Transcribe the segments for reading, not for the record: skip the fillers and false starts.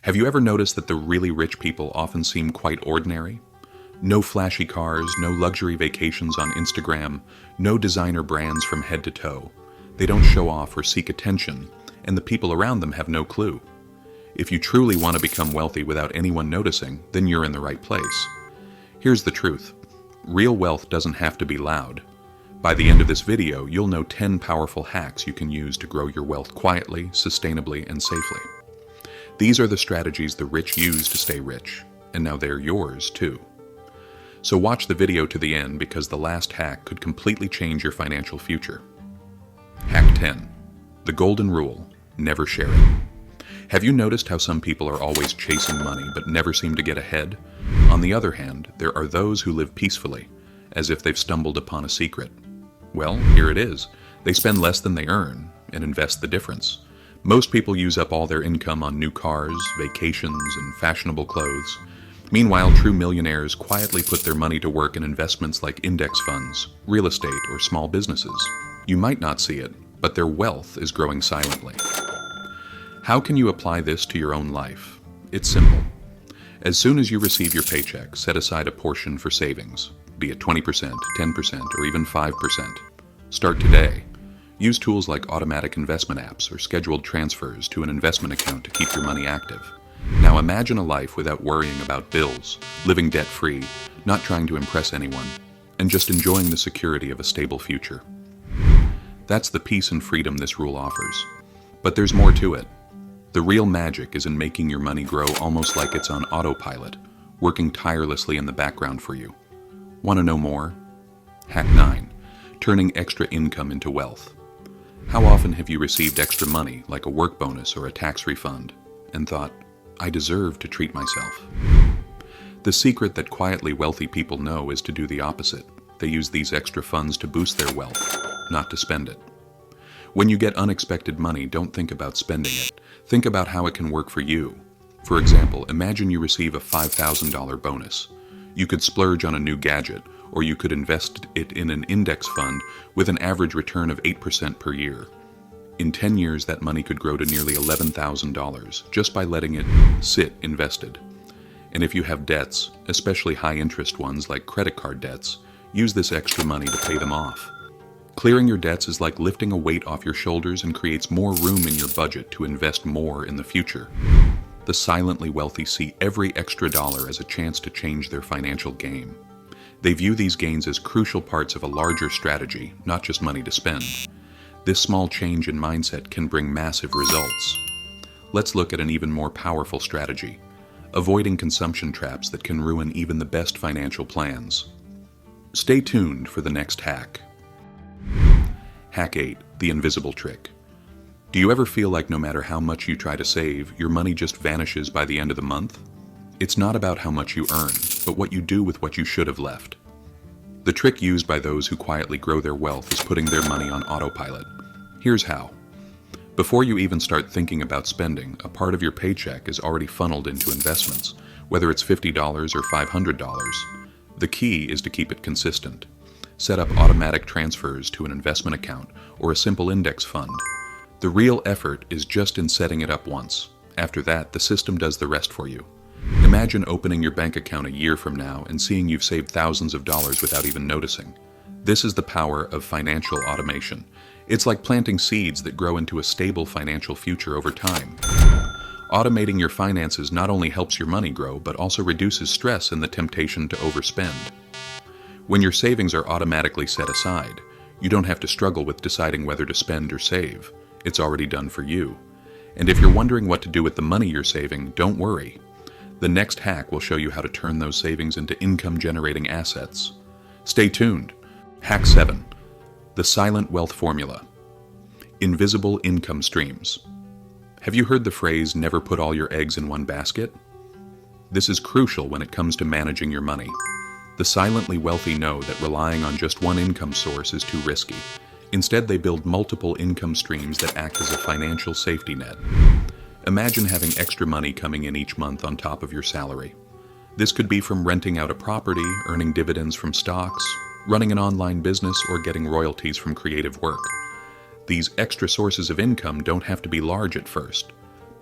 Have you ever noticed that the really rich people often seem quite ordinary? No flashy cars, no luxury vacations on Instagram, no designer brands from head to toe. They don't show off or seek attention, and the people around them have no clue. If you truly want to become wealthy without anyone noticing, then you're in the right place. Here's the truth. Real wealth doesn't have to be loud. By the end of this video, you'll know 10 powerful hacks you can use to grow your wealth quietly, sustainably, and safely. These are the strategies the rich use to stay rich, and now they're yours too. So watch the video to the end because the last hack could completely change your financial future. Hack 10. The golden rule: never share it. Have you noticed how some people are always chasing money but never seem to get ahead? On the other hand, there are those who live peacefully, as if they've stumbled upon a secret. Well, here it is. They spend less than they earn and invest the difference. Most people use up all their income on new cars, vacations, and fashionable clothes. Meanwhile, true millionaires quietly put their money to work in investments like index funds, real estate, or small businesses. You might not see it, but their wealth is growing silently. How can you apply this to your own life? It's simple. As soon as you receive your paycheck, set aside a portion for savings, be it 20%, 10%, or even 5%. Start today. Use tools like automatic investment apps or scheduled transfers to an investment account to keep your money active. Now imagine a life without worrying about bills, living debt-free, not trying to impress anyone, and just enjoying the security of a stable future. That's the peace and freedom this rule offers. But there's more to it. The real magic is in making your money grow almost like it's on autopilot, working tirelessly in the background for you. Want to know more? Hack 9. Turning extra income into wealth. How often have you received extra money, like a work bonus or a tax refund, and thought, I deserve to treat myself? The secret that quietly wealthy people know is to do the opposite. They use these extra funds to boost their wealth, not to spend it. When you get unexpected money, don't think about spending it. Think about how it can work for you. For example, imagine you receive a $5,000 bonus. You could splurge on a new gadget, or you could invest it in an index fund with an average return of 8% per year. In 10 years, that money could grow to nearly $11,000 just by letting it sit invested. And if you have debts, especially high-interest ones like credit card debts, use this extra money to pay them off. Clearing your debts is like lifting a weight off your shoulders and creates more room in your budget to invest more in the future. The silently wealthy see every extra dollar as a chance to change their financial game. They view these gains as crucial parts of a larger strategy, not just money to spend. This small change in mindset can bring massive results. Let's look at an even more powerful strategy: avoiding consumption traps that can ruin even the best financial plans. Stay tuned for the next hack. Hack 8. The invisible trick. Do you ever feel like no matter how much you try to save, your money just vanishes by the end of the month? It's not about how much you earn, but what you do with what you should have left. The trick used by those who quietly grow their wealth is putting their money on autopilot. Here's how. Before you even start thinking about spending, a part of your paycheck is already funneled into investments, whether it's $50 or $500. The key is to keep it consistent. Set up automatic transfers to an investment account or a simple index fund. The real effort is just in setting it up once. After that, the system does the rest for you. Imagine opening your bank account a year from now and seeing you've saved thousands of dollars without even noticing. This is the power of financial automation. It's like planting seeds that grow into a stable financial future over time. Automating your finances not only helps your money grow, but also reduces stress and the temptation to overspend. When your savings are automatically set aside, you don't have to struggle with deciding whether to spend or save. It's already done for you. And if you're wondering what to do with the money you're saving, don't worry. The next hack will show you how to turn those savings into income-generating assets. Stay tuned. Hack 7. The silent wealth formula. Invisible income streams. Have you heard the phrase, never put all your eggs in one basket? This is crucial when it comes to managing your money. The silently wealthy know that relying on just one income source is too risky. Instead, they build multiple income streams that act as a financial safety net. Imagine having extra money coming in each month on top of your salary. This could be from renting out a property, earning dividends from stocks, running an online business, or getting royalties from creative work. These extra sources of income don't have to be large at first,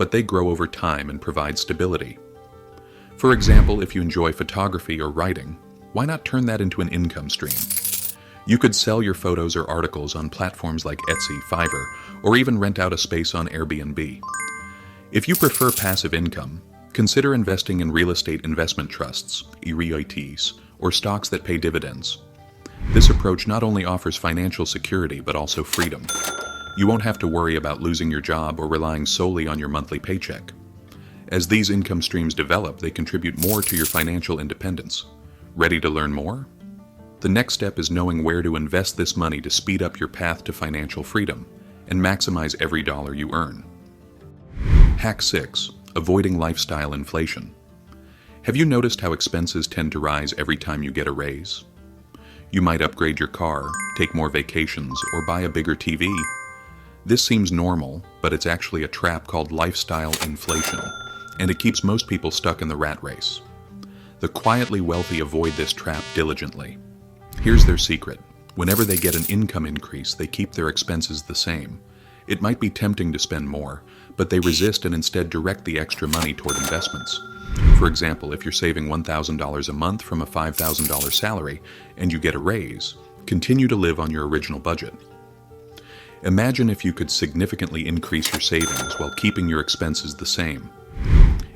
but they grow over time and provide stability. For example, if you enjoy photography or writing, why not turn that into an income stream? You could sell your photos or articles on platforms like Etsy, Fiverr, or even rent out a space on Airbnb. If you prefer passive income, consider investing in real estate investment trusts, Liabilities, or stocks that pay dividends. This approach not only offers financial security but also freedom. You won't have to worry about losing your job or relying solely on your monthly paycheck. As these income streams develop, they contribute more to your financial independence. Ready to learn more? The next step is knowing where to invest this money to speed up your path to financial freedom and maximize every dollar you earn. Hack 6. Avoiding lifestyle inflation. Have you noticed how expenses tend to rise every time you get a raise? You might upgrade your car, take more vacations, or buy a bigger TV. This seems normal, but it's actually a trap called lifestyle inflation, and it keeps most people stuck in the rat race. The quietly wealthy avoid this trap diligently. Here's their secret. Whenever they get an income increase, they keep their expenses the same. It might be tempting to spend more, but they resist and instead direct the extra money toward investments. For example, if you're saving $1,000 a month from a $5,000 salary and you get a raise, continue to live on your original budget. Imagine if you could significantly increase your savings while keeping your expenses the same.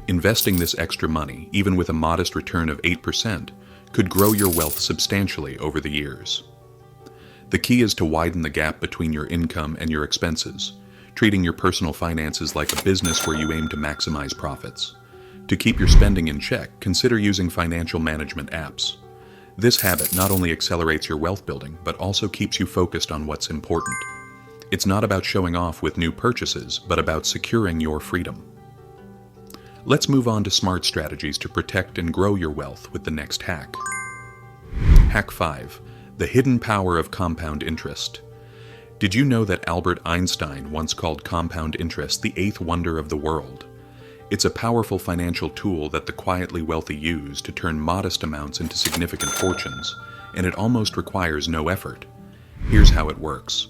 Investing this extra money, even with a modest return of 8%, could grow your wealth substantially over the years. The key is to widen the gap between your income and your expenses, treating your personal finances like a business where you aim to maximize profits. To keep your spending in check, consider using financial management apps. This habit not only accelerates your wealth building, but also keeps you focused on what's important. It's not about showing off with new purchases, but about securing your freedom. Let's move on to smart strategies to protect and grow your wealth with the next hack. Hack 5. The hidden power of compound interest. Did you know that Albert Einstein once called compound interest the eighth wonder of the world? It's a powerful financial tool that the quietly wealthy use to turn modest amounts into significant fortunes, and it almost requires no effort. Here's how it works.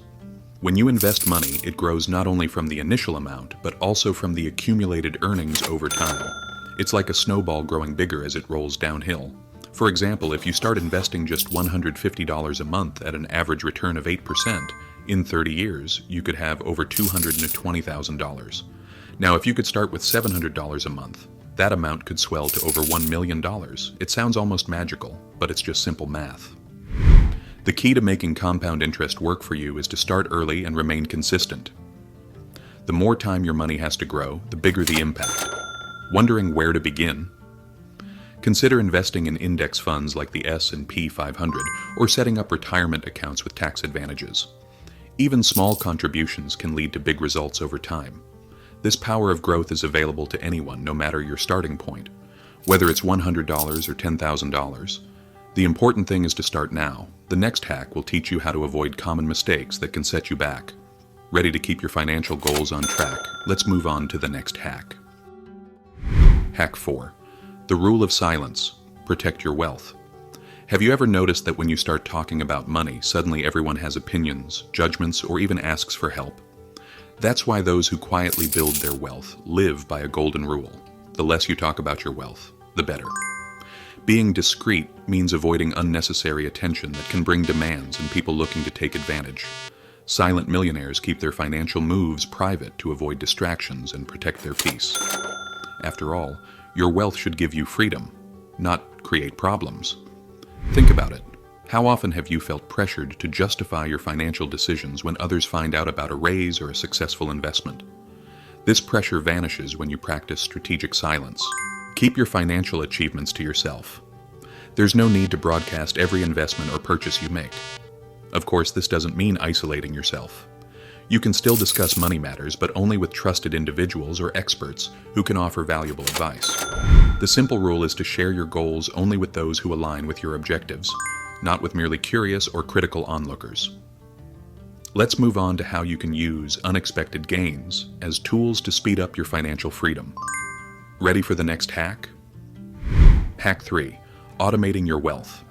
When you invest money, it grows not only from the initial amount, but also from the accumulated earnings over time. It's like a snowball growing bigger as it rolls downhill. For example, if you start investing just $150 a month at an average return of 8%, in 30 years, you could have over $220,000. Now, if you could start with $700 a month, that amount could swell to over $1 million. It sounds almost magical, but it's just simple math. The key to making compound interest work for you is to start early and remain consistent. The more time your money has to grow, the bigger the impact. Wondering where to begin? Consider investing in index funds like the S&P 500 or setting up retirement accounts with tax advantages. Even small contributions can lead to big results over time. This power of growth is available to anyone, no matter your starting point, whether it's $100 or $10,000. The important thing is to start now. The next hack will teach you how to avoid common mistakes that can set you back. Ready to keep your financial goals on track? Let's move on to the next hack. Hack 4. The rule of silence. Protect your wealth. Have you ever noticed that when you start talking about money, suddenly everyone has opinions, judgments, or even asks for help? That's why those who quietly build their wealth live by a golden rule. The less you talk about your wealth, the better. Being discreet means avoiding unnecessary attention that can bring demands and people looking to take advantage. Silent millionaires keep their financial moves private to avoid distractions and protect their peace. After all, your wealth should give you freedom, not create problems. Think about it. How often have you felt pressured to justify your financial decisions when others find out about a raise or a successful investment? This pressure vanishes when you practice strategic silence. Keep your financial achievements to yourself. There's no need to broadcast every investment or purchase you make. Of course, this doesn't mean isolating yourself. You can still discuss money matters, but only with trusted individuals or experts who can offer valuable advice. The simple rule is to share your goals only with those who align with your objectives, not with merely curious or critical onlookers. Let's move on to how you can use unexpected gains as tools to speed up your financial freedom. Ready for the next hack? Hack 3. Automating your wealth.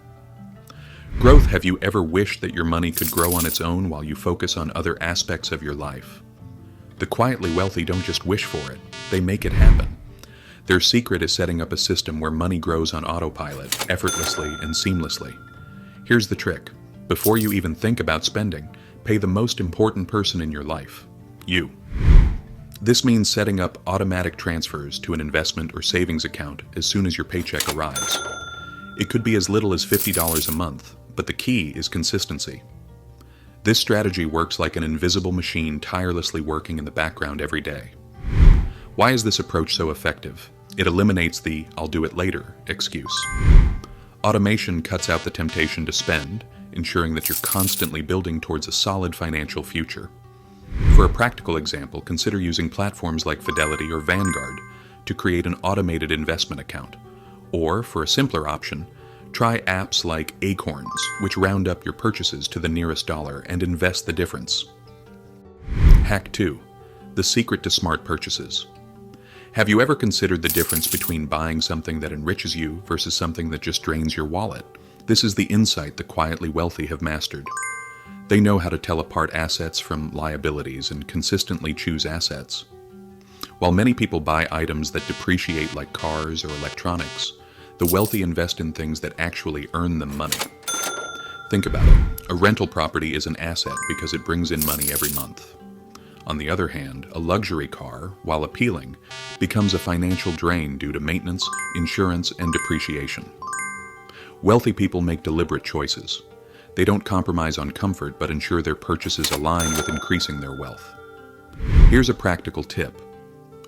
Growth. Have you ever wished that your money could grow on its own while you focus on other aspects of your life? The quietly wealthy don't just wish for it, they make it happen. Their secret is setting up a system where money grows on autopilot, effortlessly and seamlessly. Here's the trick. Before you even think about spending, pay the most important person in your life, you. This means setting up automatic transfers to an investment or savings account as soon as your paycheck arrives. It could be as little as $50 a month, but the key is consistency. This strategy works like an invisible machine tirelessly working in the background every day. Why is this approach so effective? It eliminates the "I'll do it later" excuse. Automation cuts out the temptation to spend, ensuring that you're constantly building towards a solid financial future. For a practical example, consider using platforms like Fidelity or Vanguard to create an automated investment account. Or, for a simpler option, try apps like Acorns, which round up your purchases to the nearest dollar and invest the difference. Hack 2. The secret to smart purchases. Have you ever considered the difference between buying something that enriches you versus something that just drains your wallet? This is the insight the quietly wealthy have mastered. They know how to tell apart assets from liabilities and consistently choose assets. While many people buy items that depreciate like cars or electronics, the wealthy invest in things that actually earn them money. Think about it. A rental property is an asset because it brings in money every month. On the other hand, a luxury car, while appealing, becomes a financial drain due to maintenance, insurance, and depreciation. Wealthy people make deliberate choices. They don't compromise on comfort but ensure their purchases align with increasing their wealth. Here's a practical tip.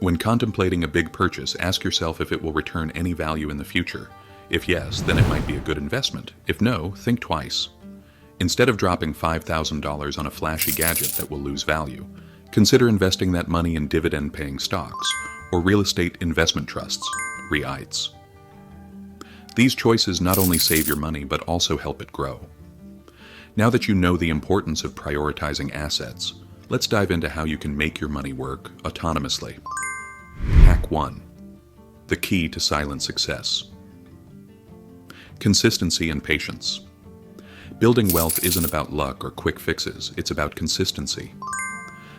When contemplating a big purchase, ask yourself if it will return any value in the future. If yes, then it might be a good investment. If no, think twice. Instead of dropping $5,000 on a flashy gadget that will lose value, consider investing that money in dividend-paying stocks or real estate investment trusts, REITs. These choices not only save your money but also help it grow. Now that you know the importance of prioritizing assets, let's dive into how you can make your money work autonomously. Hack 1. The key to silent success. Consistency and patience. Building wealth isn't about luck or quick fixes, it's about consistency.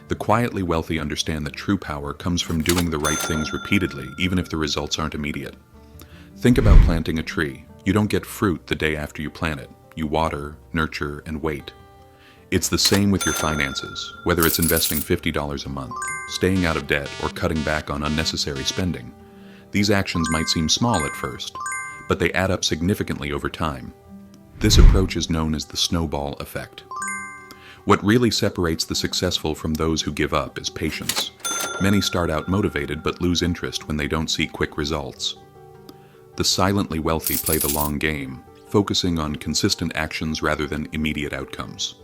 The quietly wealthy understand that true power comes from doing the right things repeatedly, even if the results aren't immediate. Think about planting a tree. You don't get fruit the day after you plant it. You water, nurture, and wait. It's the same with your finances, whether it's investing $50 a month, staying out of debt, or cutting back on unnecessary spending. These actions might seem small at first, but they add up significantly over time. This approach is known as the snowball effect. What really separates the successful from those who give up is patience. Many start out motivated but lose interest when they don't see quick results. The silently wealthy play the long game, focusing on consistent actions rather than immediate outcomes.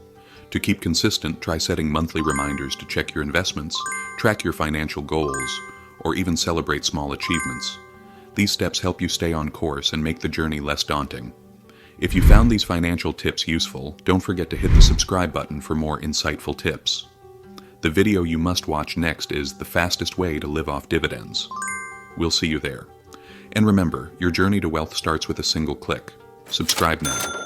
To keep consistent, try setting monthly reminders to check your investments, track your financial goals, or even celebrate small achievements. These steps help you stay on course and make the journey less daunting. If you found these financial tips useful, don't forget to hit the subscribe button for more insightful tips. The video you must watch next is the fastest way to live off dividends. We'll see you there. And remember, your journey to wealth starts with a single click. Subscribe now.